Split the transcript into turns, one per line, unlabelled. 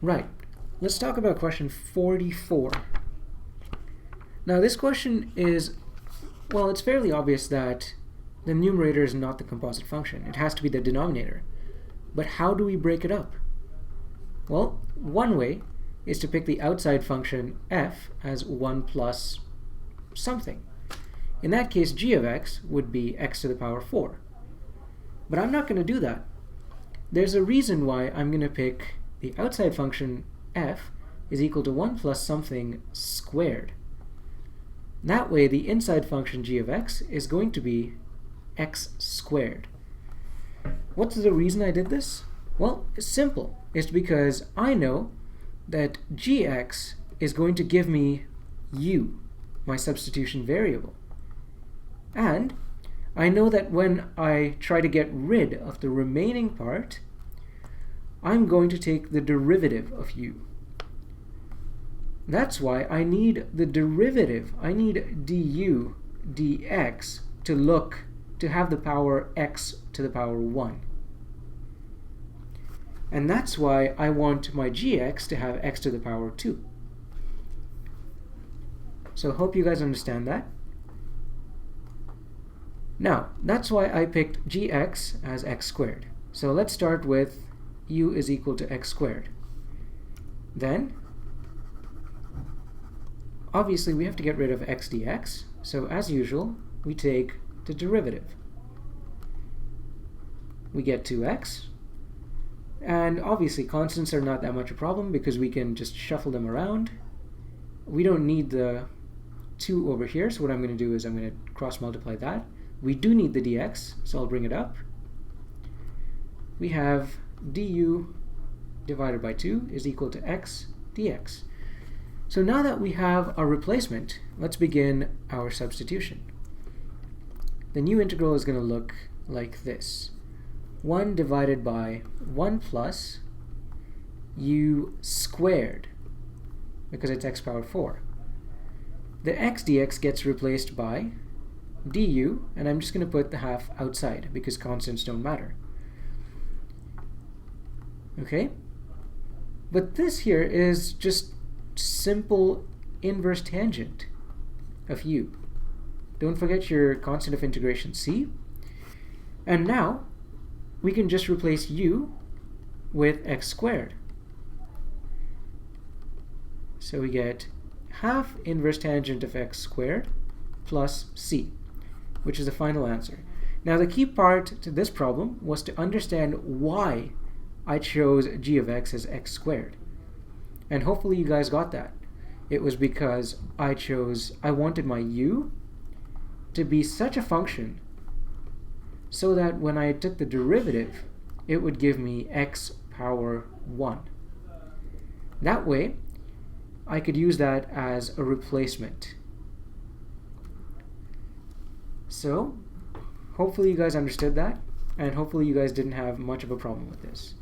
Right. Let's talk about question 44. Now this question is, well, it's fairly obvious that the numerator is not the composite function. It has to be the denominator. But how do we break it up? Well, one way is to pick the outside function f as 1 plus something. In that case, g of x would be x to the power 4. But I'm not going to do that. There's a reason why I'm going to pick the outside function f is equal to 1 plus something squared. That way, the inside function g of x is going to be x squared. What's the reason I did this? Well, it's simple. It's because I know that gx is going to give me u, my substitution variable. And I know that when I try to get rid of the remaining part, I'm going to take the derivative of u. That's why I need the derivative. I need du dx to have the power x to the power 1. And that's why I want my gx to have x to the power 2. So hope you guys understand that. Now, that's why I picked gx as x squared. So let's start with u is equal to x squared. Then, obviously we have to get rid of x dx. So as usual, we take the derivative. We get 2x. And obviously constants are not that much a problem because we can just shuffle them around. We don't need the 2 over here, so what I'm going to do is I'm going to cross multiply that. We do need the dx, so I'll bring it up. We have du divided by 2 is equal to x dx. So now that we have our replacement, let's begin our substitution. The new integral is going to look like this. 1 divided by 1 plus u squared, because it's x power 4. The x dx gets replaced by du, and I'm just going to put the half outside because constants don't matter. Okay? But this here is just simple inverse tangent of u. Don't forget your constant of integration c. And now we can just replace u with x squared. So we get half inverse tangent of x squared plus c, which is the final answer. Now the key part to this problem was to understand why I chose g of x as x squared. And hopefully you guys got that. It was because I wanted my u to be such a function so that when I took the derivative, it would give me x power 1. That way, I could use that as a replacement. So, hopefully you guys understood that, and hopefully you guys didn't have much of a problem with this.